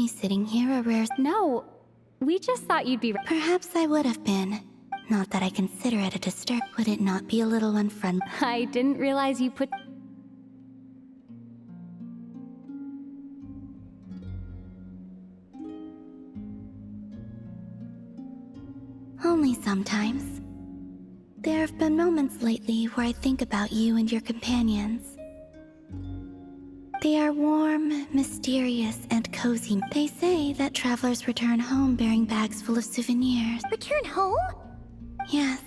me sitting here a rare... No, we just thought you'd be... Perhaps I would have been. Not that I consider it a disturb. Would it not be a little unfriendly? I didn't realize you put... Only sometimes. There have been moments lately where I think about you and your companions. They are warm, mysterious, and cozy. They say that travelers return home bearing bags full of souvenirs. Return home? Yes.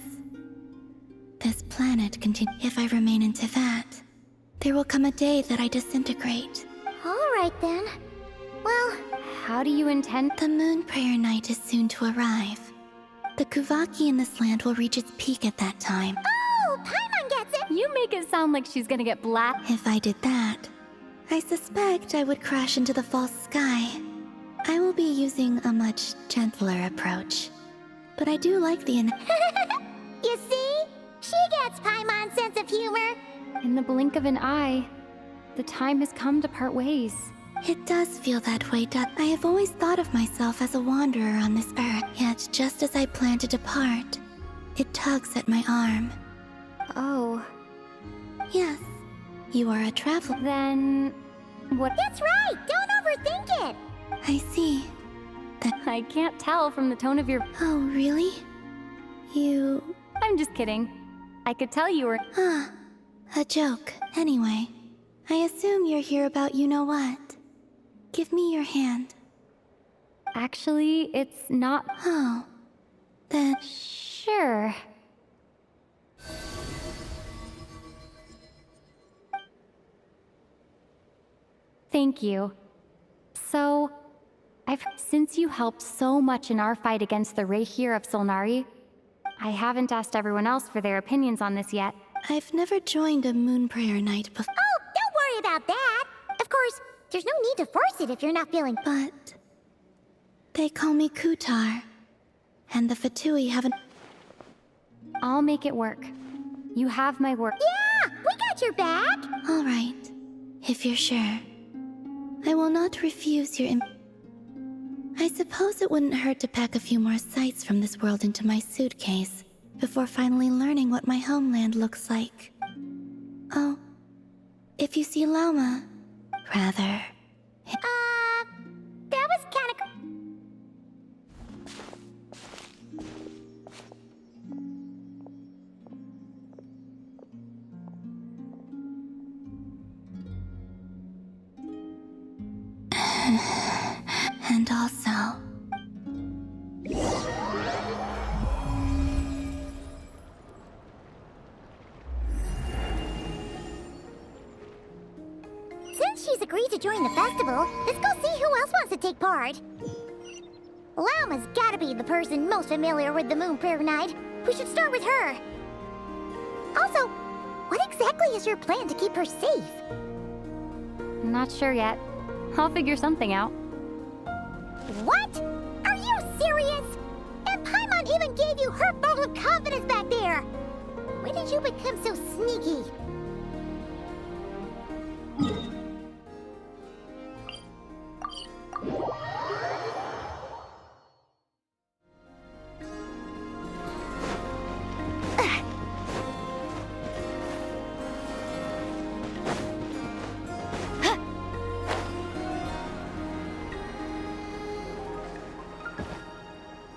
This planet continues. If I remain into that, there will come a day that I disintegrate. Alright then. Well, How do you intend... The moon prayer night is soon to arrive. The Kuvaki in this land will reach its peak at that time. oh, Paimon gets it! You make it sound like she's gonna get If I did that, I suspect I would crash into the false sky. I will be using a much gentler approach. But I do like the You see? She gets Paimon's sense of humor. In the blink of an eye, the time has come to part ways. It does feel that way, I have always thought of myself as a wanderer on this earth. Yet, just as I plan to depart, it tugs at my arm. Oh, Yes, you are a traveler. then... what... That's right! Don't overthink it! I see. I can't tell from the tone of your... Oh, really? You... I'm just kidding. I could tell you were... Ah, a joke. Anyway, I assume you're here about you-know-what. Give me your hand. Actually, it's not... Oh, then... Sure. Thank you. So, since you helped so much in our fight against the Reihir of Solnari, I haven't asked everyone else for their opinions on this yet. I've never joined a moon prayer night before, Oh, don't worry about that! Of course, there's no need to force it if you're not feeling... but... They call me Kutar, and the Fatui haven't... I'll make it work. You have my word. Yeah! We got your back! All right, if you're sure. I will not refuse your... I suppose it wouldn't hurt to pack a few more sights from this world into my suitcase before finally learning what my homeland looks like. Oh, if you see Lauma, rather... That was kinda... And also... Since she's agreed to join the festival, let's go see who else wants to take part. Lauma's gotta be the person most familiar with the Moon Prayer Night. We should start with her. Also, what exactly is your plan to keep her safe? Not sure yet. I'll figure something out. What? Are you serious? And Paimon even gave you her vote of confidence back there! When did you become so sneaky?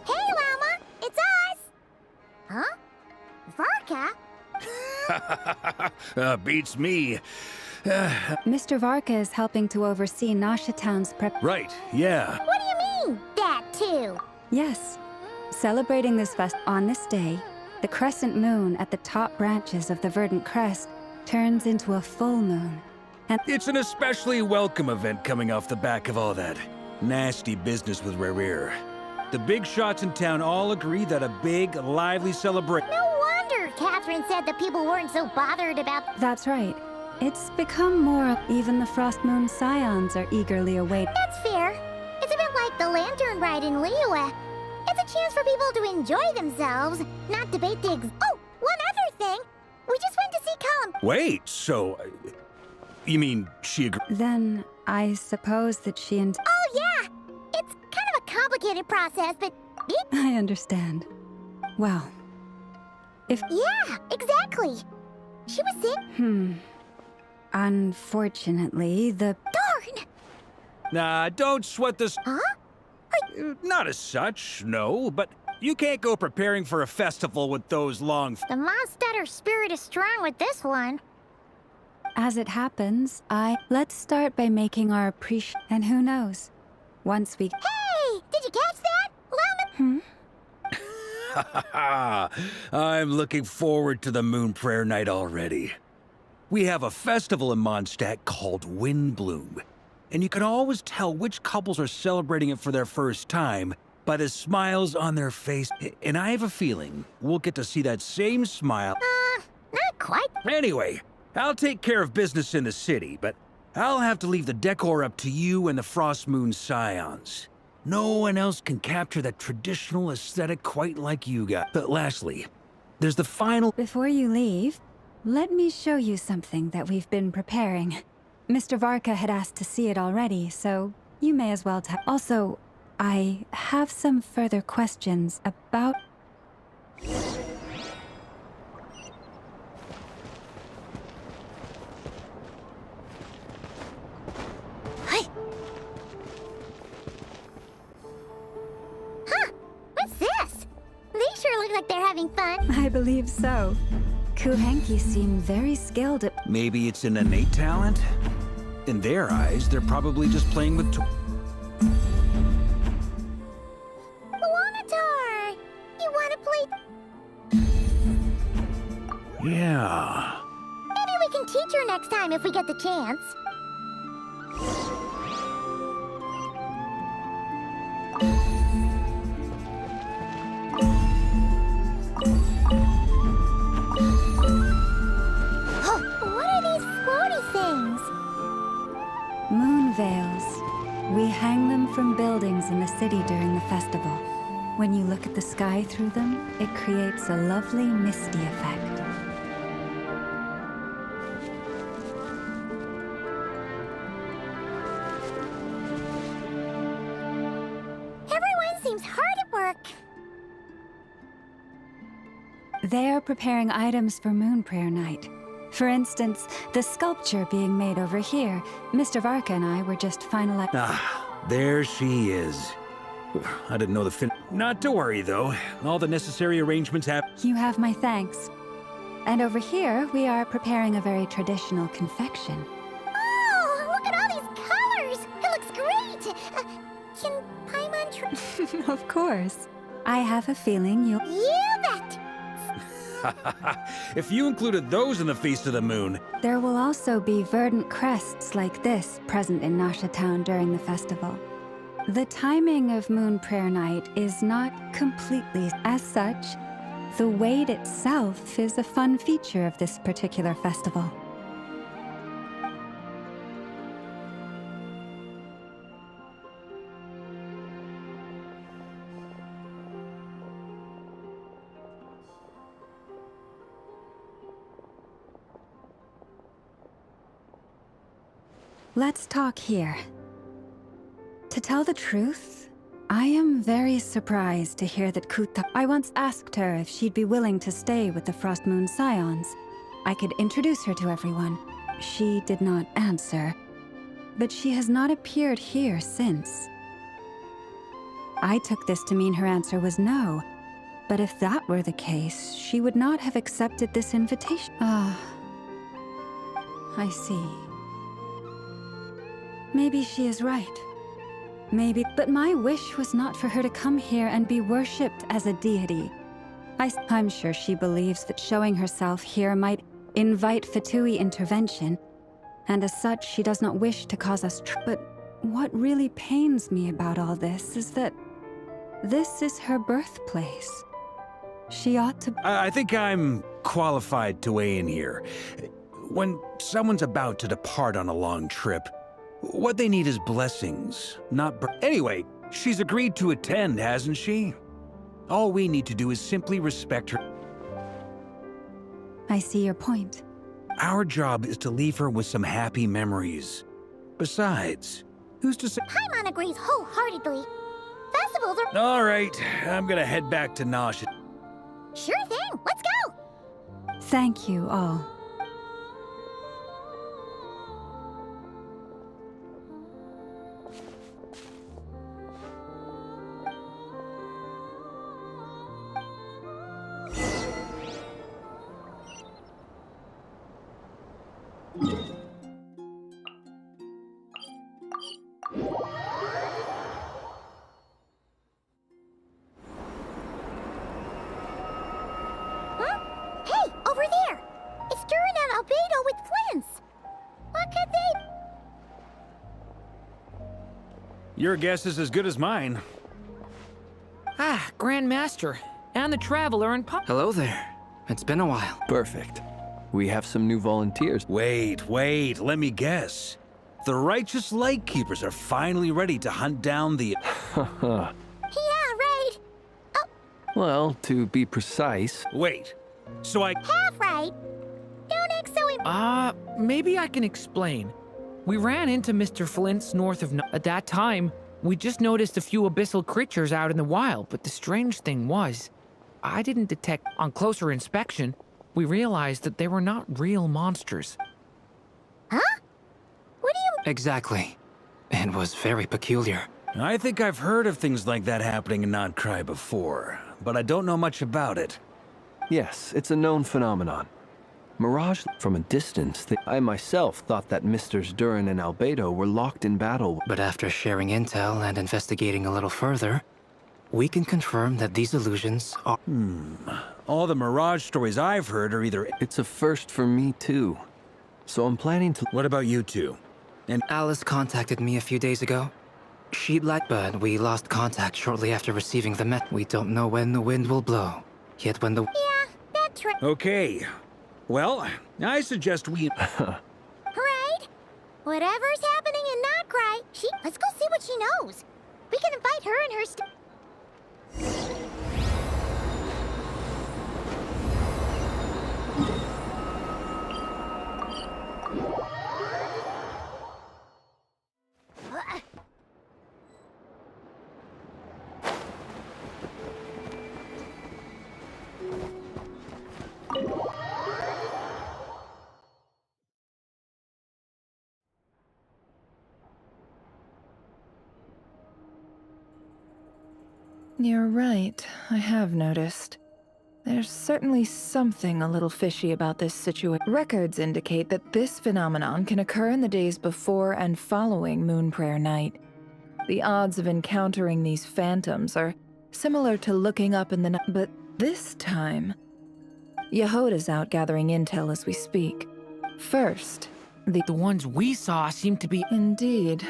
Hey, Lauma! It's us! Huh? Varka? Beats me. Mr. Varka is helping to oversee Nasha Town's prep. Right, yeah. What do you mean, that too? Yes. Celebrating this fest on this day, the crescent moon at the top branches of the verdant crest turns into a full moon. And It's an especially welcome event coming off the back of all that nasty business with Reihir. The big shots in town all agree that a big, lively celebration... No wonder Catherine said that people weren't so bothered about... that's right. It's become more, even the Frost Moon Scions are eagerly awaiting. That's fair. It's a bit like the lantern ride in Liyue. It's a chance for people to enjoy themselves, not debate the Oh, one other thing! We just went to see Colin... Wait, so... you mean she agreed? Then I suppose that she and Oh yeah! complicated process, but I understand. Well, if... yeah, exactly. She was sick. Unfortunately, the... Darn! Nah, don't sweat this. Huh? Not as such, no, but you can't go preparing for a festival with those long... The Mondstadter spirit is strong with this one. As it happens, Let's start by making our appreciation... And who knows? Once we... Hey! Did you catch that? Llama... I'm looking forward to the Moon Prayer Night already. We have a festival in Mondstadt called Windbloom, and you can always tell which couples are celebrating it for their first time by the smiles on their face. And I have a feeling we'll get to see that same smile. Not quite. Anyway, I'll take care of business in the city, but I'll have to leave the decor up to you and the Frost Moon Scions. No one else can capture that traditional aesthetic quite like you got. But lastly, there's the final... Before you leave, let me show you something that we've been preparing. Mr. Varka had asked to see it already, so you may as well tell. Also, I have some further questions about... What's this? They sure look like they're having fun. I believe so. Kuhenki seem very skilled at... Maybe it's an innate talent? In their eyes, they're probably just playing with Wanatar! You wanna play... Yeah. Maybe we can teach her next time if we get the chance. What are these floaty things? Moon veils. We hang them from buildings in the city during the festival. When you look at the sky through them, it creates a lovely misty effect. Everyone seems hard at work. They are preparing items for Moon Prayer Night. For instance, the sculpture being made over here. Mr. Varka and I were just finalizing... Ah, there she is. I didn't know the Not to worry, though. All the necessary arrangements have... You have my thanks. And over here, we are preparing a very traditional confection. Oh, look at all these colors! It looks great! Can Paimon try? Of course. I have a feeling you'll... You bet! If you included those in the Feast of the Moon... There will also be verdant crests like this present in Nasha Town during the festival. The timing of Moon Prayer Night is not completely as such. The weight itself is a fun feature of this particular festival. Let's talk here. To tell the truth, I am very surprised to hear that Kuta... I once asked her if she'd be willing to stay with the Frost Moon Scions. I could introduce her to everyone. She did not answer, but she has not appeared here since. I took this to mean her answer was no, but if that were the case, she would not have accepted this invitation. Ah, I see. Maybe she is right. Maybe, but my wish was not for her to come here and be worshipped as a deity. I'm sure she believes that showing herself here might invite Fatui intervention, and as such, she does not wish to cause us But what really pains me about all this is that this is her birthplace. She ought to... I think I'm qualified to weigh in here. When someone's about to depart on a long trip, what they need is blessings, not Anyway, she's agreed to attend, hasn't she? All we need to do is simply respect her. I see your point. Our job is to leave her with some happy memories. Besides, who's to say... Paimon agrees wholeheartedly. festivals are... All right, I'm gonna head back to Nosh. Sure thing, let's go! Thank you all. Huh? Hey, over there! It's Durin and Albedo with Flints! What could they... Your guess is as good as mine. Ah, Grand Master, and the Traveler and Hello there. It's been a while. Perfect. We have some new volunteers. Wait, let me guess. The righteous Lightkeepers are finally ready to hunt down the... Yeah, right! Well, to be precise, Wait, so I... Half right! Don't act so... maybe I can explain. We ran into Mr. Flint's north of... At that time, we just noticed a few abyssal creatures out in the wild, but the strange thing was, I didn't detect... On closer inspection, we realized that they were not real monsters. Huh? What do you... Exactly. It was very peculiar. I think I've heard of things like that happening in Not Cry before, but I don't know much about it. yes, it's a known phenomenon. Mirage from a distance, I myself thought that Misters Durin and Albedo were locked in battle. But after sharing intel and investigating a little further, we can confirm that these illusions are... All the Mirage stories I've heard are either... It's a first for me, too. So I'm planning to... What about you two? And Alice contacted me a few days ago. She'd like, but we lost contact shortly after receiving the met. We don't know when the wind will blow. Yet when the... Yeah, that's right. okay. Well, I suggest we... Right? Whatever's happening in Not Cry, let's go see what she knows. We can invite her and her You're right, I have noticed. There's certainly something a little fishy about this situation. Records indicate that this phenomenon can occur in the days before and following Moon Prayer Night. The odds of encountering these phantoms are similar to looking up in the night, but this time, Yehoda's out gathering intel as we speak. First, The ones we saw seem to be... Indeed.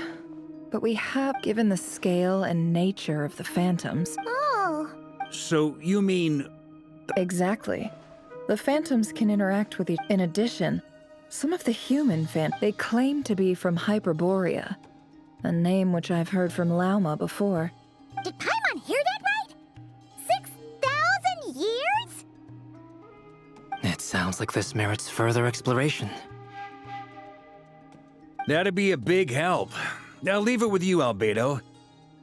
But we have, given the scale and nature of the phantoms. Oh. So, you mean... Exactly. The phantoms can interact with each. In addition, some of the human they claim to be from Hyperborea, a name which I've heard from Lauma before. Did Paimon hear that right? 6,000 years? It sounds like this merits further exploration. That'd be a big help. I'll leave it with you, Albedo.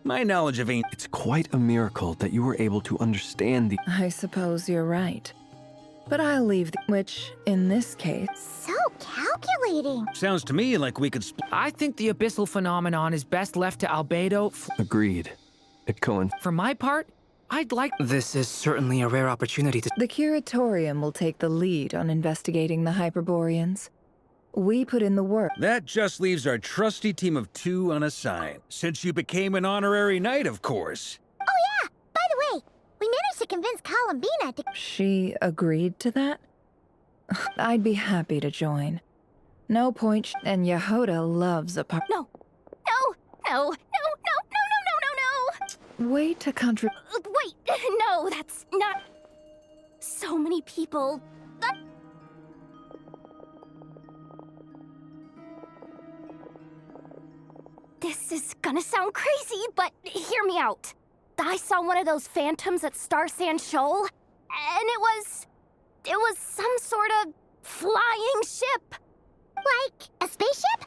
My knowledge of ancient... It's quite a miracle that you were able to understand the... I suppose you're right. But I'll leave which, in this case... So calculating. Sounds to me like we could... I think the abyssal phenomenon is best left to Albedo. Agreed. It For my part, I'd like... This is certainly a rare opportunity to... The Curatorium will take the lead on investigating the Hyperboreans. We put in the work. That just leaves our trusty team of 2 unassigned. Since you became an honorary knight, of course. Oh yeah, by the way, we managed to convince Columbina to... She agreed to that? I'd be happy to join. No point and Yehoda loves a part. No. Way to Wait, no, that's not... So many people... This is gonna sound crazy, but hear me out. I saw one of those phantoms at Star Sand Shoal, and it was some sort of flying ship. Like, a spaceship?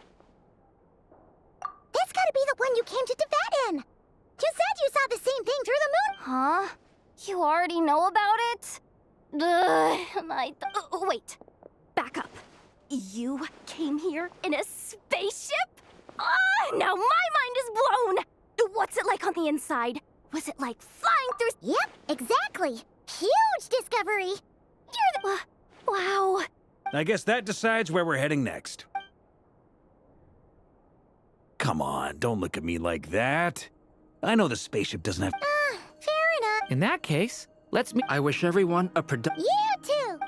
That's gotta be the one you came to Tibet in. You said you saw the same thing through the moon. Huh? You already know about it? Wait. Back up. You came here in a spaceship? Now my mind is blown! What's it like on the inside? Was it like flying through... Yep, exactly. Huge discovery. You're the... wow. I guess that decides where we're heading next. Come on, don't look at me like that. I know the spaceship doesn't have... Fair enough. In that case, let's meet. I wish everyone a You too.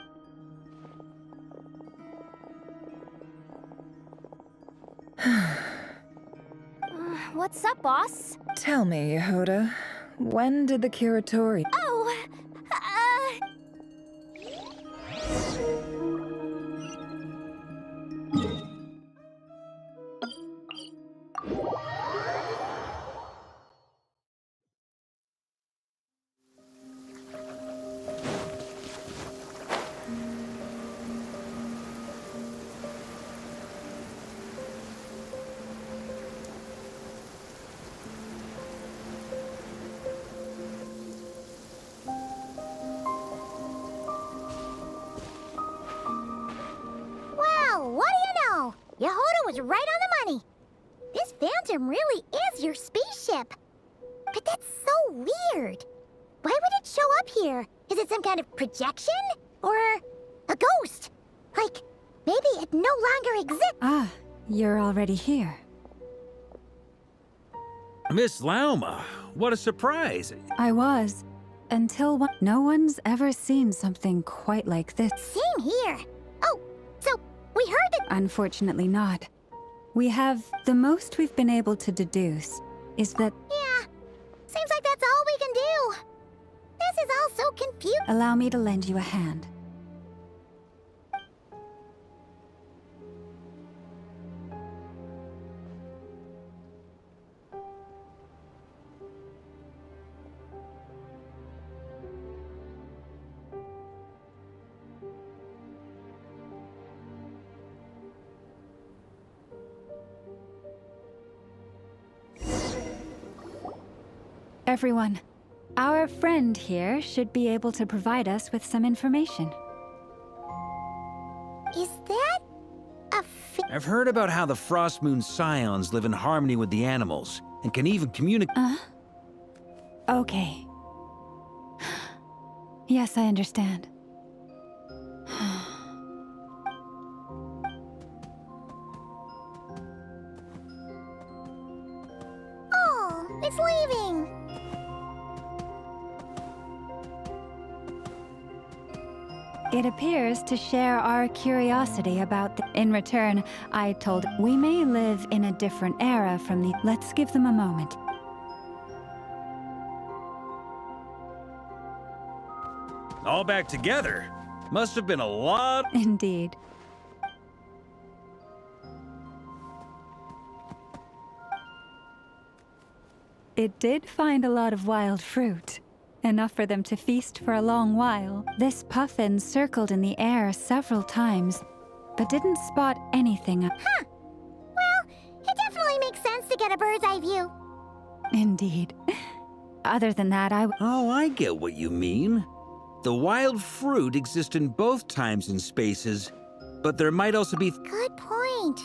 What's up, boss? Tell me, Yehoda, when did the Curatori... Oh, Well, what do you know? Yehoda was right on the money. This phantom really is your spaceship. But that's so weird. Why would it show up here? Is it some kind of projection? Or a ghost? Like, maybe it no longer exists. Ah, you're already here. Miss Lauma, what a surprise. I was. Until one... No one's ever seen something quite like this. Same here. Oh, so we heard that... Unfortunately not. The most we've been able to deduce is that... Yeah, seems like that's all we can do. This is all so confusing. Allow me to lend you a hand. Everyone, our friend here should be able to provide us with some information. Is that a I've heard about how the Frost Moon Scions live in harmony with the animals and can even communicate. Okay. Yes, I understand. Oh, it's leaving. It appears to share our curiosity about In return, I told we may live in a different era from the... Let's give them a moment. All back together. Must have been a lot. Indeed. It did find a lot of wild fruit. Enough for them to feast for a long while. This puffin circled in the air several times, but didn't spot anything. Huh. Well, it definitely makes sense to get a bird's eye view. Indeed. Other than that, Oh, I get what you mean. The wild fruit exist in both times and spaces, but there might also be... Good point.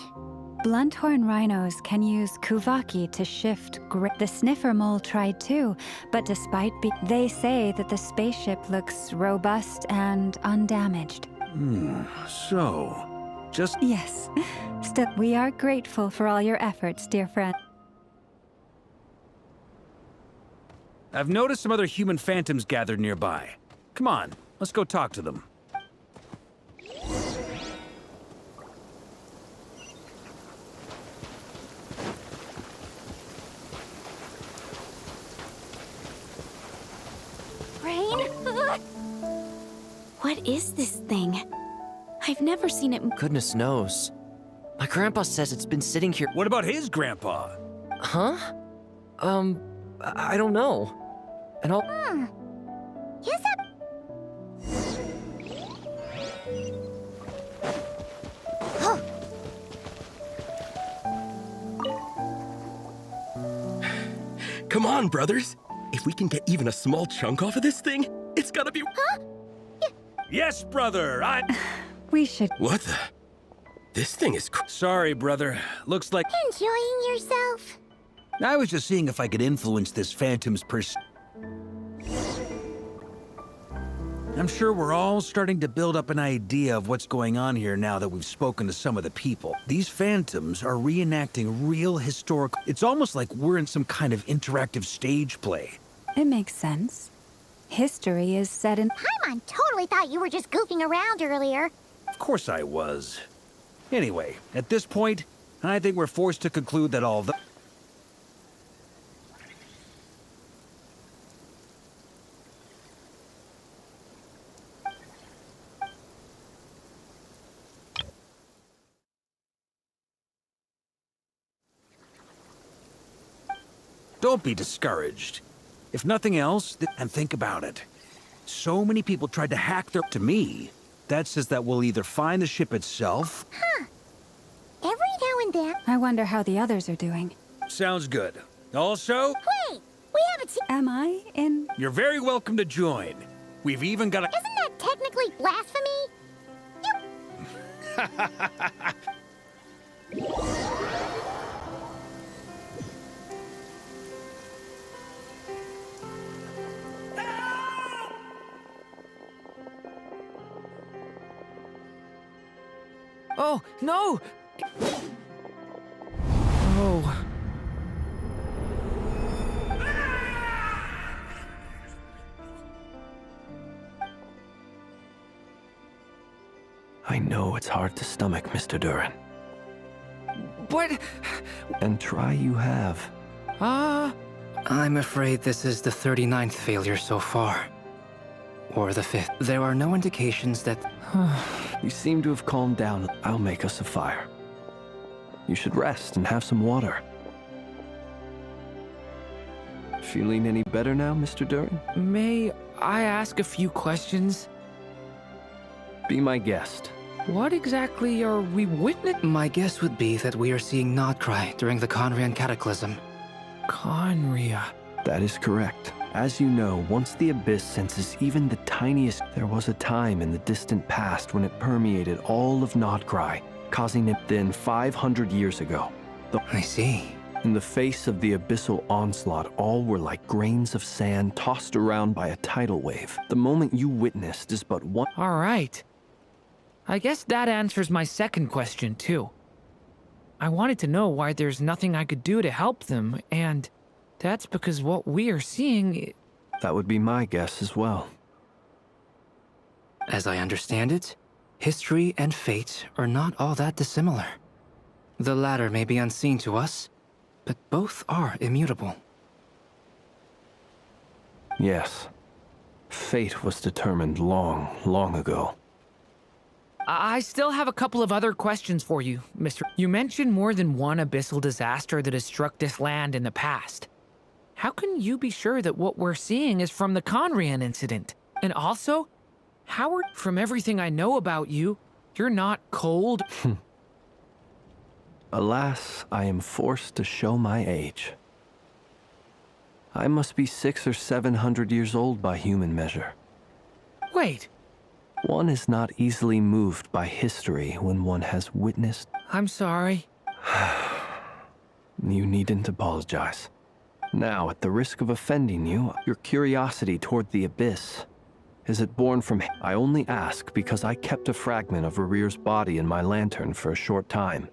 Blunthorn rhinos can use kuvaki to shift The sniffer mole tried too, but despite they say that the spaceship looks robust and undamaged. So... just... Yes. Still, we are grateful for all your efforts, dear friend. I've noticed some other human phantoms gathered nearby. Come on, let's go talk to them. Rain? What is this thing? I've never seen it. Goodness knows. My grandpa says it's been sitting here. What about his grandpa? Huh? I don't know. And I'll. Yes, that... Come on, brothers. If we can get even a small chunk off of this thing, it's gotta be... Huh? Yes, brother, We should... What the... This thing is... Sorry, brother. Looks like... Enjoying yourself? I was just seeing if I could influence this phantom's I'm sure we're all starting to build up an idea of what's going on here now that we've spoken to some of the people. These phantoms are reenacting real historical... It's almost like we're in some kind of interactive stage play. It makes sense. History is set in... Paimon totally thought you were just goofing around earlier. Of course I was. Anyway, at this point, I think we're forced to conclude that all the... Don't be discouraged. If nothing else, and think about it. So many people tried to hack their... To me, that says that we'll either find the ship itself... Huh. Every now and then... I wonder how the others are doing. Sounds good. Also, Wait! We haven't seen... Am I in... you're very welcome to join. We've even got a... Isn't that technically blasphemy? Oh, no! Oh. I know it's hard to stomach, Mr. Durin. But... And try you have. I'm afraid this is the 39th failure so far. Or the 5th. There are no indications that... You seem to have calmed down. I'll make us a fire. You should rest and have some water. Feeling any better now, Mr. Durin? May I ask a few questions? Be my guest. What exactly are we witnessing? My guess would be that we are seeing Nodcry during the Conrian Cataclysm. Conria. That is correct. As you know, once the Abyss senses even the tiniest... There was a time in the distant past when it permeated all of Nodcry, causing it then 500 years ago. I see. In the face of the abyssal onslaught, all were like grains of sand tossed around by a tidal wave. The moment you witnessed is but one... All right. I guess that answers my second question, too. I wanted to know why there's nothing I could do to help them, and that's because what we are seeing... That would be my guess as well. As I understand it, history and fate are not all that dissimilar. The latter may be unseen to us, but both are immutable. Yes. Fate was determined long, long ago. I still have a couple of other questions for you, Mr. You mentioned more than one abyssal disaster that has struck this land in the past. How can you be sure that what we're seeing is from the Conrian incident? And also, from everything I know about you, you're not cold. Alas, I am forced to show my age. I must be 600 or 700 years old by human measure. Wait. One is not easily moved by history when one has witnessed... I'm sorry. You needn't apologize. Now, at the risk of offending you, your curiosity toward the Abyss, is it born from... I only ask because I kept a fragment of Rerir's body in my lantern for a short time.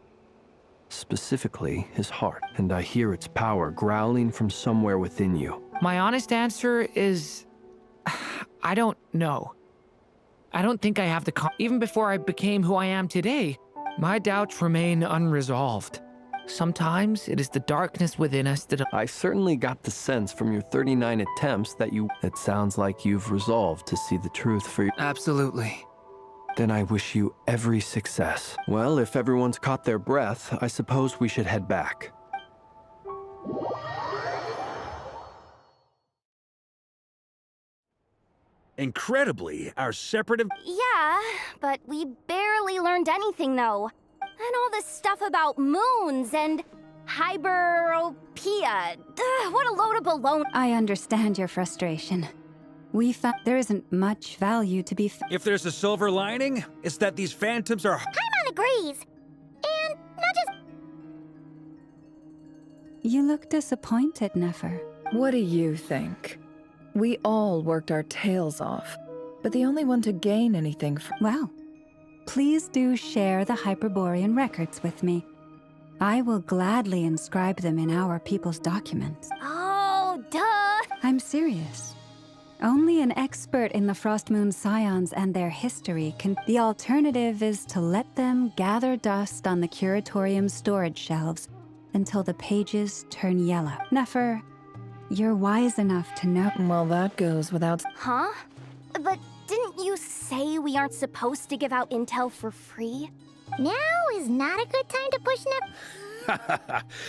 Specifically, his heart, and I hear its power growling from somewhere within you. My honest answer is... I don't know. I don't think I have the even before I became who I am today, my doubts remain unresolved. Sometimes it is the darkness within us that... I certainly got the sense from your 39 attempts that you... It sounds like you've resolved to see the truth for you. Absolutely. Then I wish you every success. Well, if everyone's caught their breath, I suppose we should head back. Incredibly, our separate... Yeah, but we barely learned anything, though. And all this stuff about moons and... Hyperopia. What a load of baloney. I understand your frustration. We found there isn't much value to be If there's a silver lining, it's that these phantoms are. Paimon agrees. And not just... You look disappointed, Nefer. What do you think? We all worked our tails off, but the only one to gain anything from... Well, please do share the Hyperborean records with me. I will gladly inscribe them in our people's documents. Oh, duh. I'm serious. Only an expert in the Frostmoon Scions and their history can... The alternative is to let them gather dust on the Curatorium's storage shelves until the pages turn yellow. Nefer, you're wise enough to know... Well, that goes without... Huh? But didn't you say we aren't supposed to give out intel for free? Now is not a good time to push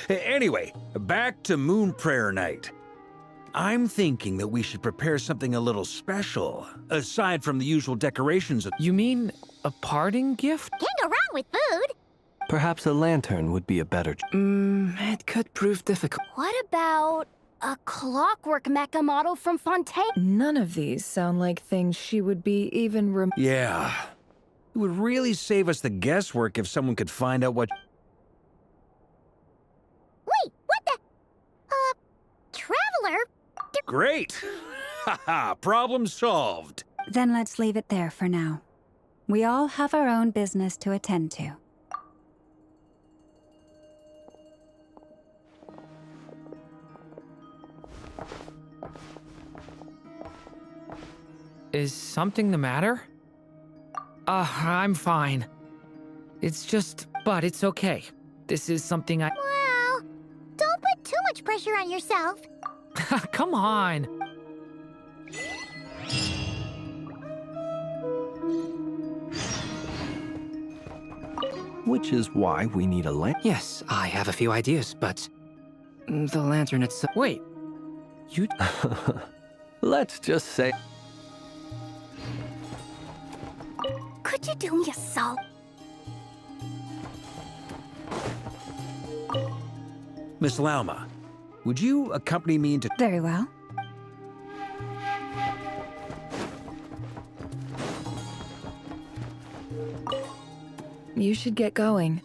Anyway, back to Moon Prayer Night. I'm thinking that we should prepare something a little special, aside from the usual decorations. You mean a parting gift? Can't go wrong with food. Perhaps a lantern would be a better... It could prove difficult. What about a clockwork mecha model from Fontaine? None of these sound like things she would be even Yeah. It would really save us the guesswork if someone could find out what... Wait, what the... Traveler? Great! Haha, problem solved. Then let's leave it there for now. We all have our own business to attend to. Is something the matter? I'm fine. It's just... but it's okay. This is something I... Well, don't put too much pressure on yourself. Come on! Which is why we need a lamp. Yes, I have a few ideas, but... the lantern itself... Wait. You... Let's just say... Could you do me a solve? Miss Lauma, would you accompany me into... Very well. You should get going.